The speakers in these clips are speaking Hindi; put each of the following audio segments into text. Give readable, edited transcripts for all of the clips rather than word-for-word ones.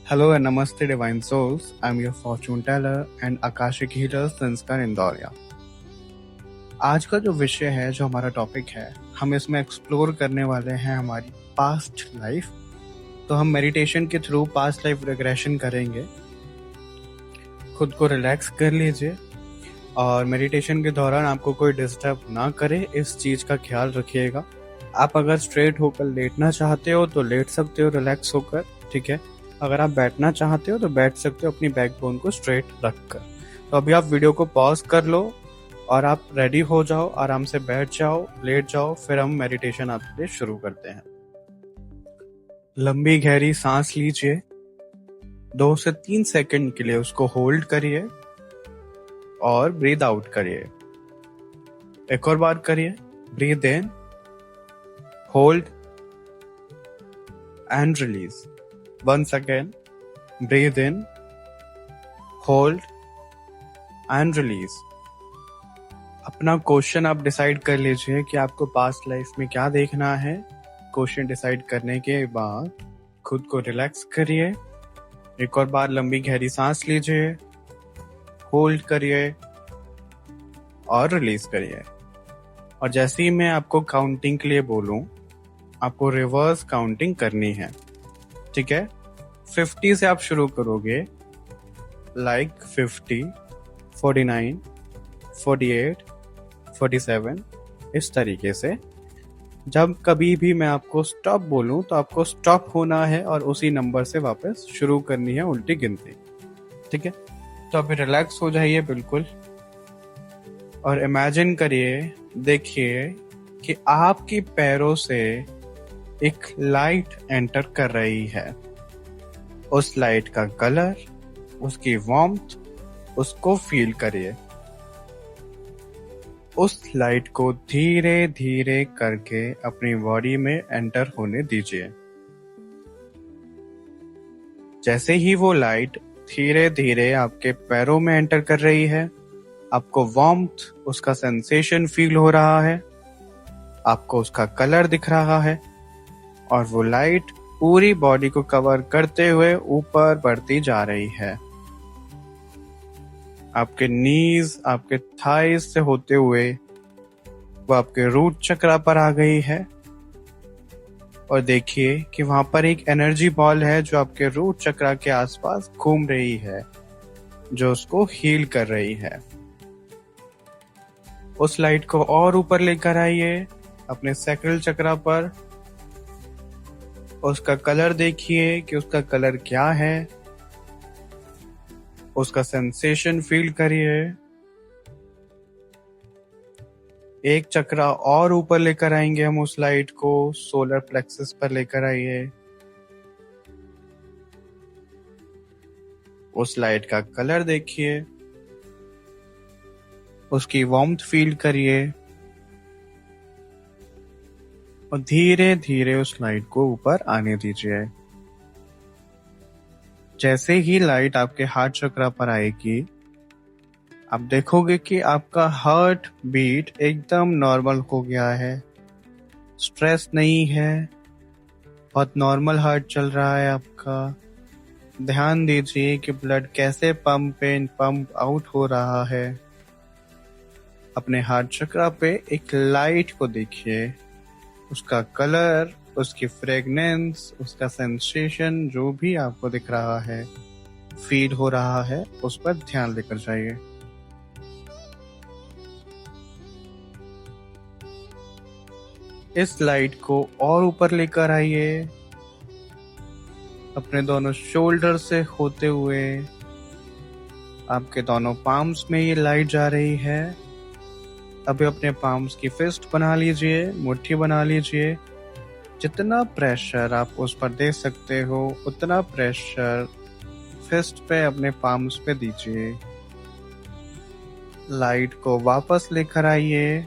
Hello and Namaste Divine Souls. I'm your fortune teller and Akashic healer संस्कार इंदौरिया। आज का जो विषय है, जो हमारा टॉपिक है, हम इसमें एक्सप्लोर करने वाले हैं हमारी पास्ट लाइफ। तो हम मेडिटेशन के थ्रू पास्ट लाइफ रिग्रेशन करेंगे। खुद को रिलैक्स कर लीजिए और मेडिटेशन के दौरान आपको कोई डिस्टर्ब ना करे, इस चीज का ख्याल रखिएगा। आप अगर स्ट्रेट होकर लेटना चाहते हो तो लेट सकते हो रिलैक्स होकर, ठीक है। अगर आप बैठना चाहते हो तो बैठ सकते हो अपनी बैकबोन को स्ट्रेट रखकर। तो अभी आप वीडियो को पॉज कर लो और आप रेडी हो जाओ, आराम से बैठ जाओ, लेट जाओ, फिर हम मेडिटेशन आपके लिए शुरू करते हैं। लंबी गहरी सांस लीजिए, 2 से 3 सेकंड के लिए उसको होल्ड करिए और ब्रीद आउट करिए। एक और बार करिए, breathe in, hold and release. Once again, breathe in, hold and release. अपना क्वेश्चन आप डिसाइड कर लीजिए कि आपको पास्ट लाइफ में क्या देखना है। क्वेश्चन डिसाइड करने के बाद खुद को रिलैक्स करिए। एक और बार लंबी गहरी सांस लीजिए, होल्ड करिए और रिलीज करिए। और जैसे ही मैं आपको काउंटिंग के लिए बोलूं, आपको रिवर्स काउंटिंग करनी है, ठीक है। 50 से आप शुरू करोगे, लाइक 50, 49, 48, 47, इस तरीके से। जब कभी भी मैं आपको स्टॉप बोलूं तो आपको स्टॉप होना है और उसी नंबर से वापस शुरू करनी है उल्टी गिनती, ठीक है। तो अभी रिलैक्स हो जाइए बिल्कुल और इमेजिन करिए, देखिए कि आपकी पैरों से एक लाइट एंटर कर रही है। उस लाइट का कलर, उसकी वार्मथ, उसको फील करिए। उस लाइट को धीरे धीरे करके अपनी बॉडी में एंटर होने दीजिए। जैसे ही वो लाइट धीरे धीरे आपके पैरों में एंटर कर रही है, आपको वार्मथ, उसका सेंसेशन फील हो रहा है, आपको उसका कलर दिख रहा है और वो लाइट पूरी बॉडी को कवर करते हुए ऊपर बढ़ती जा रही है। आपके नीज, आपके थाइज से होते हुए वो आपके रूट चक्रा पर आ गई है। और देखिए कि वहां पर एक एनर्जी बॉल है जो आपके रूट चक्रा के आसपास घूम रही है, जो उसको हील कर रही है। उस लाइट को और ऊपर लेकर आइए अपने सैक्रल चक्रा पर। उसका कलर देखिए कि उसका कलर क्या है, उसका सेंसेशन फील करिए। एक चक्रा और ऊपर लेकर आएंगे हम उस लाइट को, सोलर प्लेक्सस पर लेकर आइए। उस लाइट का कलर देखिए, उसकी वार्मथ फील करिए और धीरे धीरे उस लाइट को ऊपर आने दीजिए। जैसे ही लाइट आपके हार्ट चक्रा पर आएगी, आप देखोगे कि आपका हार्ट बीट एकदम नॉर्मल हो गया है। स्ट्रेस नहीं है, बहुत नॉर्मल हार्ट चल रहा है आपका। ध्यान दीजिए कि ब्लड कैसे पंप इन पंप आउट हो रहा है। अपने हार्ट चक्रा पे एक लाइट को देखिए, उसका कलर, उसकी फ्रेगनेंस, उसका सेंसेशन, जो भी आपको दिख रहा है, फील हो रहा है, उस पर ध्यान लेकर जाइए। इस लाइट को और ऊपर लेकर आइए, अपने दोनों शोल्डर से होते हुए आपके दोनों पाम्स में ये लाइट जा रही है। अभी अपने पाम्स की फिस्ट बना लीजिए, मुट्ठी बना लीजिए। जितना प्रेशर आप उस पर दे सकते हो, उतना प्रेशर फिस्ट पे, अपने पाम्स पे दीजिए। लाइट को वापस लेकर आइए।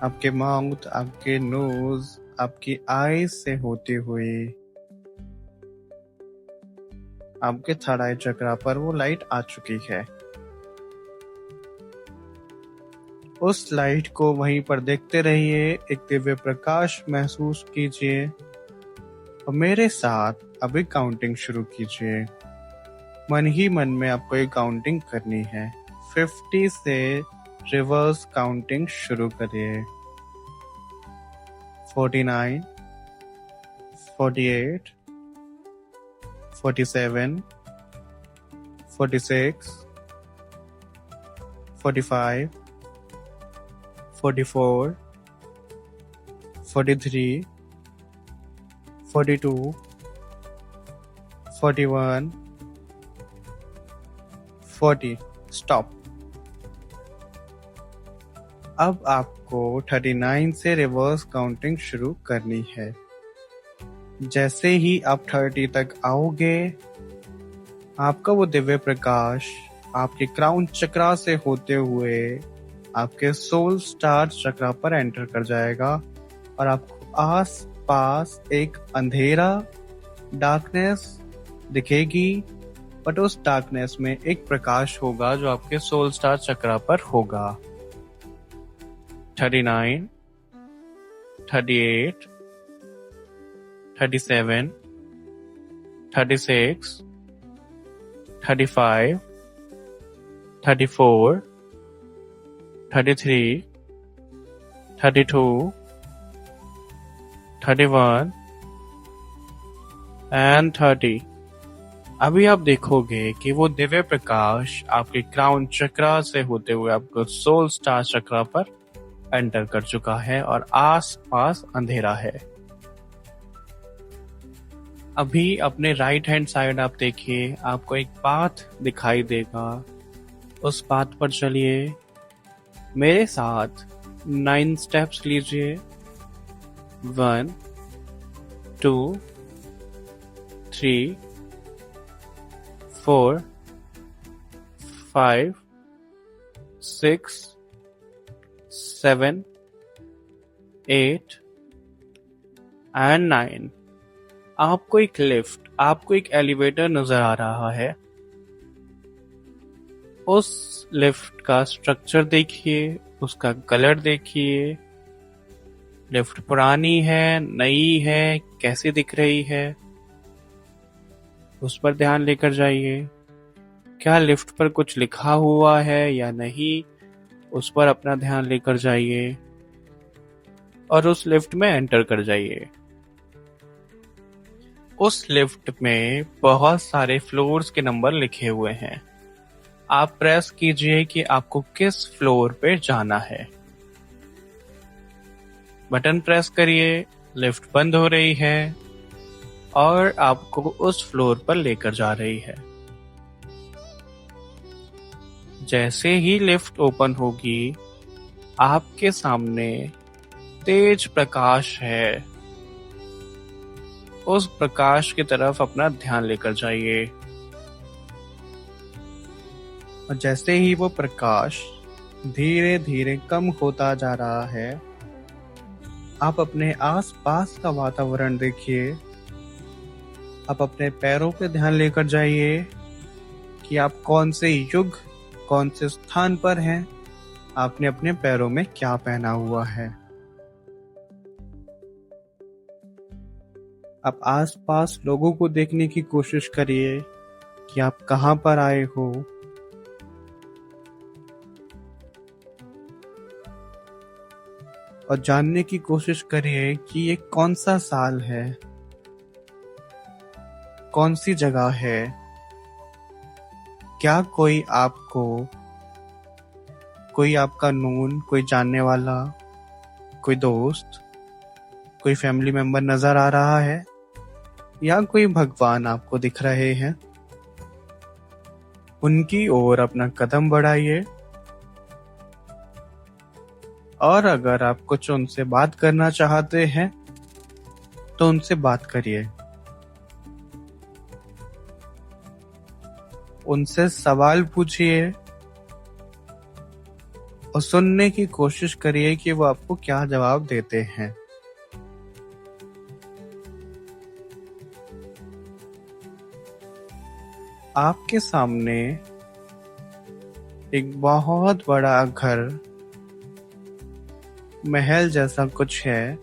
आपके माउथ, आपके नोज, आपकी आईज से होते हुए आपके थर्ड आई चक्रा पर वो लाइट आ चुकी है। उस लाइट को वहीं पर देखते रहिए, एक दिव्य प्रकाश महसूस कीजिए। और मेरे साथ अभी काउंटिंग शुरू कीजिए। मन ही मन में आपको ये काउंटिंग करनी है। 50 से रिवर्स काउंटिंग शुरू करिए। 49, 48, 47, 46, 45, 44, 43, 42, 41, 40। स्टॉप। अब आपको 39 से रिवर्स काउंटिंग शुरू करनी है। जैसे ही आप 30 तक आओगे, आपका वो दिव्य प्रकाश आपके क्राउन चक्रा से होते हुए आपके सोल स्टार चक्रा पर एंटर कर जाएगा और आपको आस पास एक अंधेरा डार्कनेस दिखेगी, बट उस डार्कनेस में एक प्रकाश होगा जो आपके सोल स्टार चक्रा पर होगा। 39, 38, 37, 36, 35, 34, 33, 32, 31 and 30। अभी आप देखोगे कि वो दिव्य प्रकाश आपके क्राउन चक्रा से होते हुए आपको सोल स्टार चक्रा पर एंटर कर चुका है और आस पास अंधेरा है। अभी अपने राइट हैंड साइड आप देखिए, आपको एक पाथ दिखाई देगा। उस पाथ पर चलिए। मेरे साथ 9 स्टेप्स लीजिए। 1, 2, 3, 4, 5, 6, 7, 8 and 9। आपको एक लिफ्ट, आपको एक एलिवेटर नजर आ रहा है। उस लिफ्ट का स्ट्रक्चर देखिए, उसका कलर देखिए। लिफ्ट पुरानी है, नई है, कैसी दिख रही है, उस पर ध्यान लेकर जाइए। क्या लिफ्ट पर कुछ लिखा हुआ है या नहीं, उस पर अपना ध्यान लेकर जाइए और उस लिफ्ट में एंटर कर जाइए। उस लिफ्ट में बहुत सारे फ्लोर्स के नंबर लिखे हुए हैं। आप प्रेस कीजिए कि आपको किस फ्लोर पे जाना है। बटन प्रेस करिए, लिफ्ट बंद हो रही है और आपको उस फ्लोर पर लेकर जा रही है। जैसे ही लिफ्ट ओपन होगी, आपके सामने तेज प्रकाश है। उस प्रकाश की तरफ अपना ध्यान लेकर जाइए और जैसे ही वो प्रकाश धीरे धीरे कम होता जा रहा है, आप अपने आसपास का वातावरण देखिए। आप अपने पैरों पे ध्यान लेकर जाइए कि आप कौन से युग, कौन से स्थान पर हैं, आपने अपने पैरों में क्या पहना हुआ है। आप आसपास लोगों को देखने की कोशिश करिए कि आप कहां पर आए हो। और जानने की कोशिश करिए कि ये कौन सा साल है, कौन सी जगह है। क्या कोई आपका नून, कोई जानने वाला, कोई दोस्त, कोई फैमिली मेंबर नजर आ रहा है या कोई भगवान आपको दिख रहे हैं। उनकी ओर अपना कदम बढ़ाइए और अगर आप कुछ उनसे बात करना चाहते हैं तो उनसे बात करिए। उनसे सवाल पूछिए और सुनने की कोशिश करिए कि वो आपको क्या जवाब देते हैं। आपके सामने एक बहुत बड़ा घर, महल जैसा कुछ है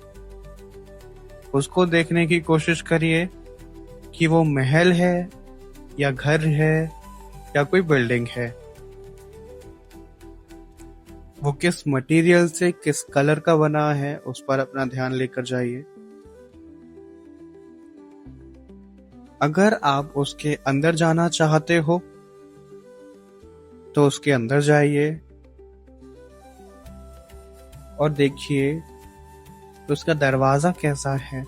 उसको देखने की कोशिश करिए कि वो महल है या घर है या कोई बिल्डिंग है। वो किस मटेरियल से, किस कलर का बना है, उस पर अपना ध्यान लेकर जाइए। अगर आप उसके अंदर जाना चाहते हो तो उसके अंदर जाइए और देखिए तो उसका दरवाजा कैसा है।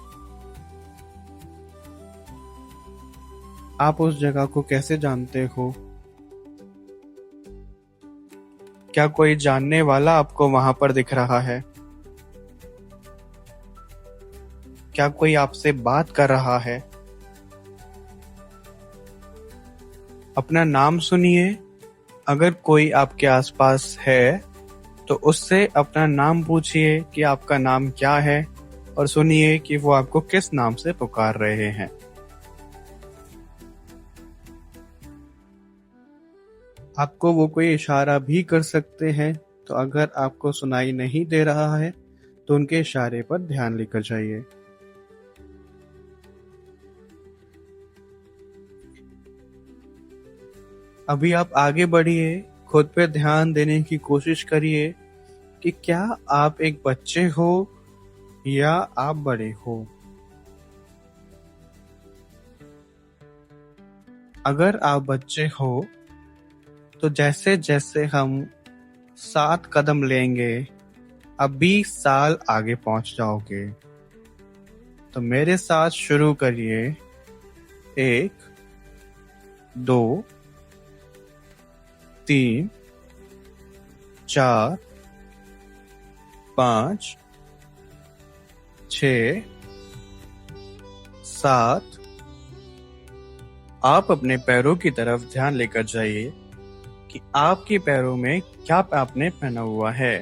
आप उस जगह को कैसे जानते हो? क्या कोई जानने वाला आपको वहां पर दिख रहा है? क्या कोई आपसे बात कर रहा है? अपना नाम सुनिए। अगर कोई आपके आसपास है तो उससे अपना नाम पूछिए कि आपका नाम क्या है, और सुनिए कि वो आपको किस नाम से पुकार रहे हैं। आपको वो कोई इशारा भी कर सकते हैं, तो अगर आपको सुनाई नहीं दे रहा है तो उनके इशारे पर ध्यान लेकर जाइए। अभी आप आगे बढ़िए, खुद पे ध्यान देने की कोशिश करिए कि क्या आप एक बच्चे हो या आप बड़े हो। अगर आप बच्चे हो तो जैसे जैसे हम 7 कदम लेंगे आप 20 साल आगे पहुंच जाओगे। तो मेरे साथ शुरू करिए। 1, 2, 3, 4, 5, 6, 7। आप अपने पैरों की तरफ ध्यान लेकर जाइए कि आपके पैरों में क्या आपने पहना हुआ है।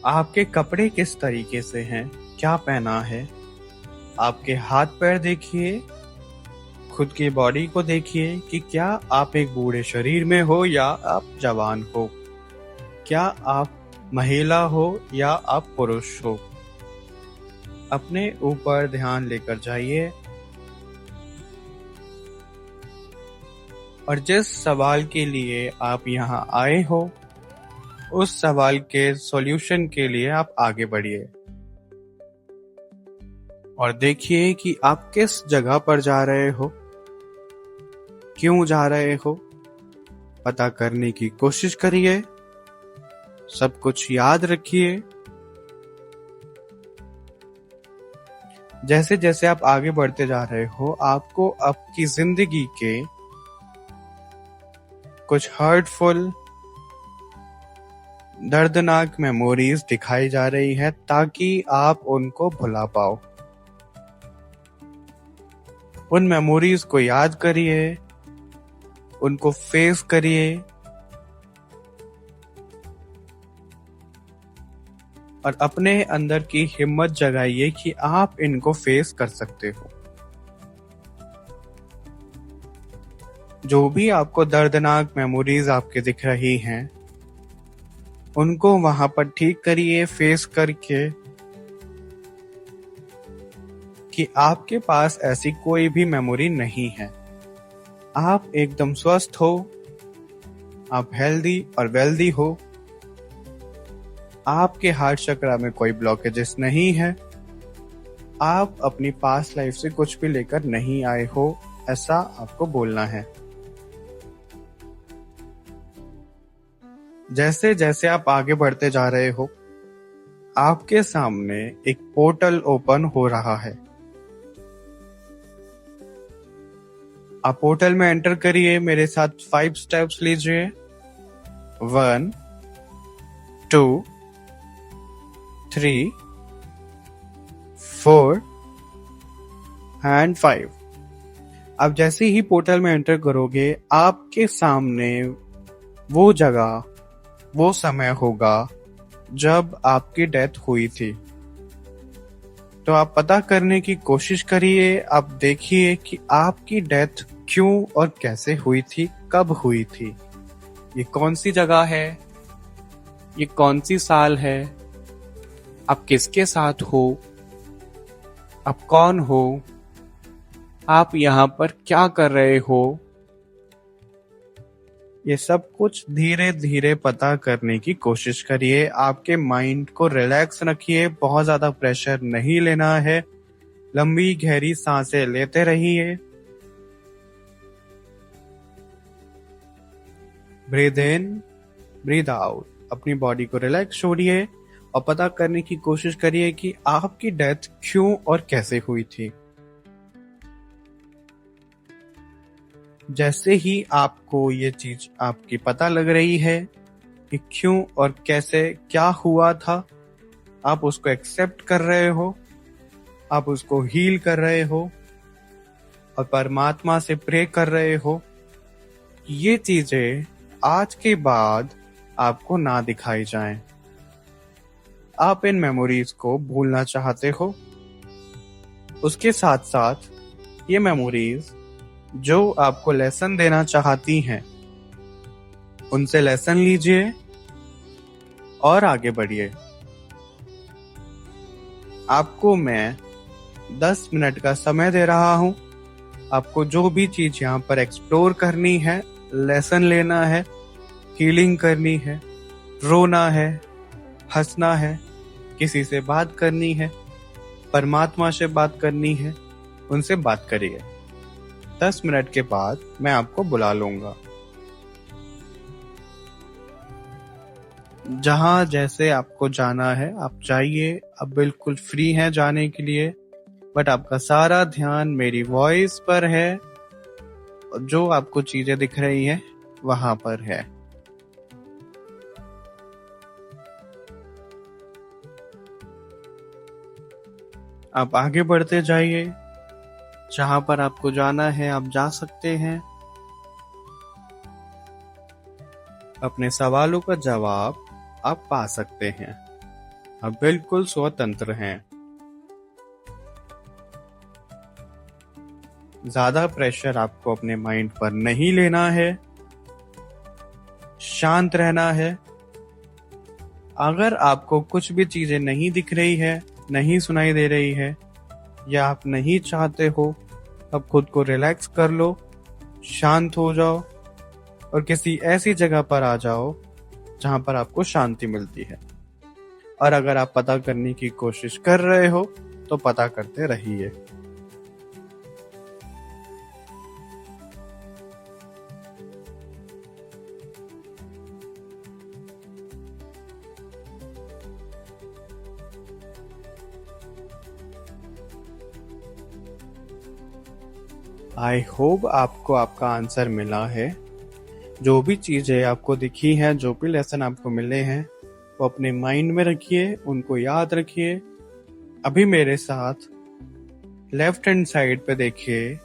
आपके कपड़े किस तरीके से हैं, क्या पहना है। आपके हाथ पैर देखिए, खुद की बॉडी को देखिए कि क्या आप एक बूढ़े शरीर में हो या आप जवान हो। क्या आप महिला हो या आप पुरुष हो। अपने ऊपर ध्यान लेकर जाइए और जिस सवाल के लिए आप यहाँ आए हो उस सवाल के सॉल्यूशन के लिए आप आगे बढ़िए और देखिए कि आप किस जगह पर जा रहे हो, क्यों जा रहे हो, पता करने की कोशिश करिए। सब कुछ याद रखिए। जैसे जैसे आप आगे बढ़ते जा रहे हो आपको आपकी जिंदगी के कुछ हर्टफुल, दर्दनाक मेमोरीज दिखाई जा रही है ताकि आप उनको भुला पाओ। उन मेमोरीज को याद करिए, उनको फेस करिए और अपने अंदर की हिम्मत जगाइए कि आप इनको फेस कर सकते हो। जो भी आपको दर्दनाक मेमोरीज आपके दिख रही हैं उनको वहां पर ठीक करिए फेस करके कि आपके पास ऐसी कोई भी मेमोरी नहीं है। आप एकदम स्वस्थ हो, आप हेल्दी और वेल्दी हो, आपके हार्ट चक्र में कोई ब्लॉकेजेस नहीं है, आप अपनी पास्ट लाइफ से कुछ भी लेकर नहीं आए हो, ऐसा आपको बोलना है। जैसे जैसे आप आगे बढ़ते जा रहे हो आपके सामने एक पोर्टल ओपन हो रहा है। आप पोर्टल में एंटर करिए, मेरे साथ 5 स्टेप्स लीजिए। 1, 2, 3, 4 एंड 5। आप जैसे ही पोर्टल में एंटर करोगे आपके सामने वो जगह, वो समय होगा जब आपकी डेथ हुई थी। तो आप पता करने की कोशिश करिए। आप देखिए कि आपकी डेथ क्यों और कैसे हुई थी, कब हुई थी, ये कौन सी जगह है, ये कौन सी साल है, आप किसके साथ हो, आप कौन हो, आप यहाँ पर क्या कर रहे हो, ये सब कुछ धीरे धीरे पता करने की कोशिश करिए। आपके माइंड को रिलैक्स रखिए, बहुत ज्यादा प्रेशर नहीं लेना है। लंबी गहरी सांसें लेते रहिए। Breathe in, breathe out. अपनी बॉडी को रिलैक्स छोड़िए और पता करने की कोशिश करिए कि आपकी डेथ क्यों और कैसे हुई थी। जैसे ही आपको ये चीज आपकी पता लग रही है कि क्यों और कैसे क्या हुआ था, आप उसको एक्सेप्ट कर रहे हो, आप उसको हील कर रहे हो और परमात्मा से प्रे कर रहे हो कि ये चीजें आज के बाद आपको ना दिखाई जाएं। आप इन मेमोरीज को भूलना चाहते हो। उसके साथ साथ ये मेमोरीज जो आपको लेसन देना चाहती हैं, उनसे लेसन लीजिए और आगे बढ़िए। आपको मैं 10 मिनट का समय दे रहा हूं। आपको जो भी चीज यहाँ पर एक्सप्लोर करनी है, लेसन लेना है, हीलिंग करनी है, रोना है, हंसना है, किसी से बात करनी है, परमात्मा से बात करनी है, उनसे बात करिए। 10 मिनट के बाद मैं आपको बुला लूंगा। जहां जैसे आपको जाना है आप जाइए। आप बिल्कुल फ्री हैं जाने के लिए, बट आपका सारा ध्यान मेरी वॉइस पर है और जो आपको चीजें दिख रही हैं वहां पर है। आप आगे बढ़ते जाइए। जहां पर आपको जाना है आप जा सकते हैं। अपने सवालों का जवाब आप पा सकते हैं। आप बिल्कुल स्वतंत्र हैं। ज्यादा प्रेशर आपको अपने माइंड पर नहीं लेना है। शांत रहना है। अगर आपको कुछ भी चीजें नहीं दिख रही है, नहीं सुनाई दे रही है या आप नहीं चाहते हो, अब खुद को रिलैक्स कर लो, शांत हो जाओ और किसी ऐसी जगह पर आ जाओ जहां पर आपको शांति मिलती है। और अगर आप पता करने की कोशिश कर रहे हो तो पता करते रहिए। आई होप आपको आपका आंसर मिला है। जो भी चीजें आपको दिखी हैं, जो भी लेसन आपको मिले हैं, वो अपने माइंड में रखिए, उनको याद रखिए। अभी मेरे साथ लेफ्ट हैंड साइड पे देखिए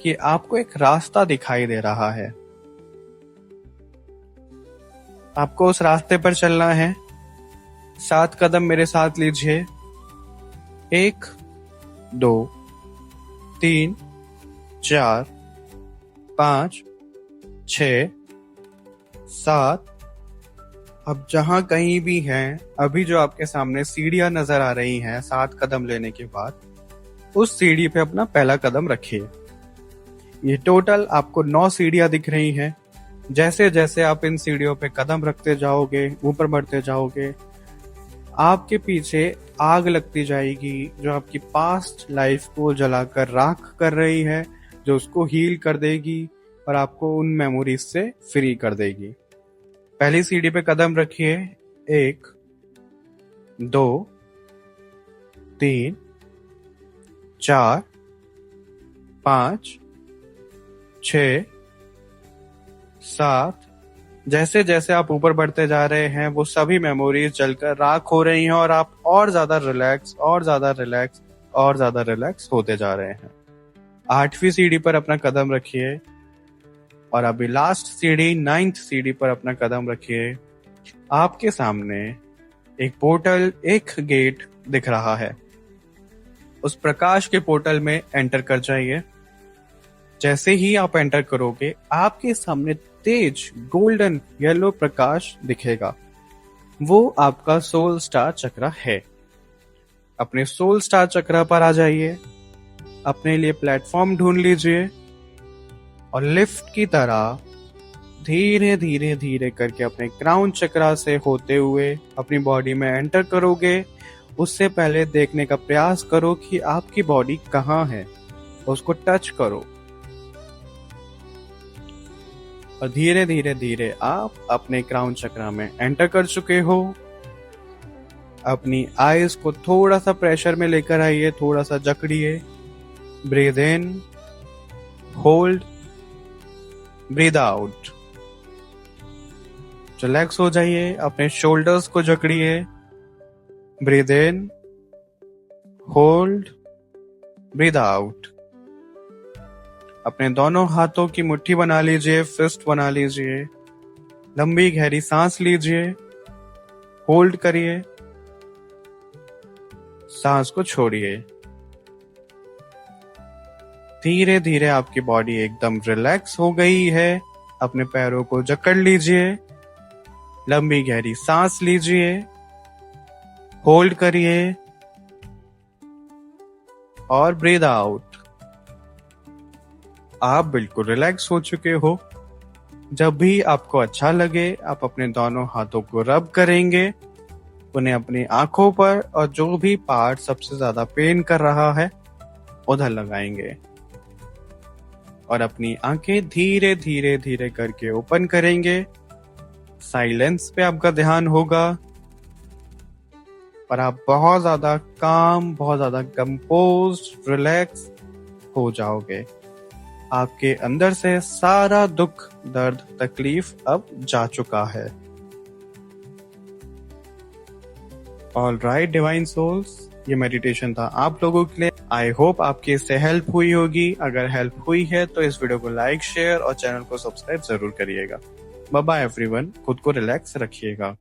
कि आपको एक रास्ता दिखाई दे रहा है। आपको उस रास्ते पर चलना है। 7 कदम मेरे साथ लीजिए। 1, 2, 3, 4, 5, 6, 7। अब जहां कहीं भी हैं, अभी जो आपके सामने सीढ़ियां नजर आ रही हैं 7 कदम लेने के बाद, उस सीढ़ी पे अपना पहला कदम रखिए। ये टोटल आपको 9 सीढ़ियां दिख रही हैं। जैसे जैसे आप इन सीढ़ियों पे कदम रखते जाओगे, ऊपर बढ़ते जाओगे, आपके पीछे आग लगती जाएगी जो आपकी पास्ट लाइफ को जलाकर राख कर रही है, जो उसको हील कर देगी और आपको उन मेमोरीज से फ्री कर देगी। पहली सीढ़ी पे कदम रखिए। 1, 2, 3, 4, 5, 6, 7। जैसे जैसे आप ऊपर बढ़ते जा रहे हैं, वो सभी मेमोरीज जलकर राख हो रही हैं और आप और ज्यादा रिलैक्स और ज्यादा रिलैक्स और ज्यादा रिलैक्स होते जा रहे हैं। 8वीं सीढ़ी पर अपना कदम रखिए और अभी लास्ट सीढ़ी 9th सीढ़ी पर अपना कदम रखिए। आपके सामने एक पोर्टल, एक गेट दिख रहा है। उस प्रकाश के पोर्टल में एंटर कर जाइए। जैसे ही आप एंटर करोगे, आपके सामने तेज गोल्डन येलो प्रकाश दिखेगा। वो आपका सोल स्टार चक्र है। अपने सोल स्टार चक्र पर आ जाइए, अपने लिए प्लेटफॉर्म ढूंढ लीजिए और लिफ्ट की तरह धीरे धीरे धीरे करके अपने क्राउन चक्र से होते हुए अपनी बॉडी में एंटर करोगे। उससे पहले देखने का प्रयास करो कि आपकी बॉडी कहाँ है, उसको टच करो और धीरे धीरे धीरे आप अपने क्राउन चक्र में एंटर कर चुके हो। अपनी आईज को थोड़ा सा प्रेशर में लेकर आइए, थोड़ा सा जकड़िए। Breathe in, hold, breathe out. Relax हो जाइए, अपने शोल्डर्स को जकड़िए। Breathe in, hold, breathe out. अपने दोनों हाथों की मुट्ठी बना लीजिए, फिस्ट बना लीजिए। लंबी गहरी सांस लीजिए, होल्ड करिए, सांस को छोड़िए। धीरे धीरे आपकी बॉडी एकदम रिलैक्स हो गई है। अपने पैरों को जकड़ लीजिए, लंबी गहरी सांस लीजिए, होल्ड करिए और ब्रीद आउट। आप बिल्कुल रिलैक्स हो चुके हो। जब भी आपको अच्छा लगे आप अपने दोनों हाथों को रब करेंगे, उन्हें अपनी आंखों पर और जो भी पार्ट सबसे ज्यादा पेन कर रहा है उधर लगाएंगे और अपनी आंखें धीरे धीरे धीरे करके ओपन करेंगे। साइलेंस पे आपका ध्यान होगा और आप बहुत ज्यादा काम, बहुत ज्यादा कंपोज्ड, रिलैक्स हो जाओगे। आपके अंदर से सारा दुख, दर्द, तकलीफ अब जा चुका है। ऑल राइट डिवाइन सोल्स, ये मेडिटेशन था आप लोगों के लिए। आई होप आपकी इससे हेल्प हुई होगी। अगर हेल्प हुई है तो इस वीडियो को लाइक, शेयर और चैनल को सब्सक्राइब जरूर करिएगा। बाय बाय एवरीवन, खुद को रिलैक्स रखिएगा।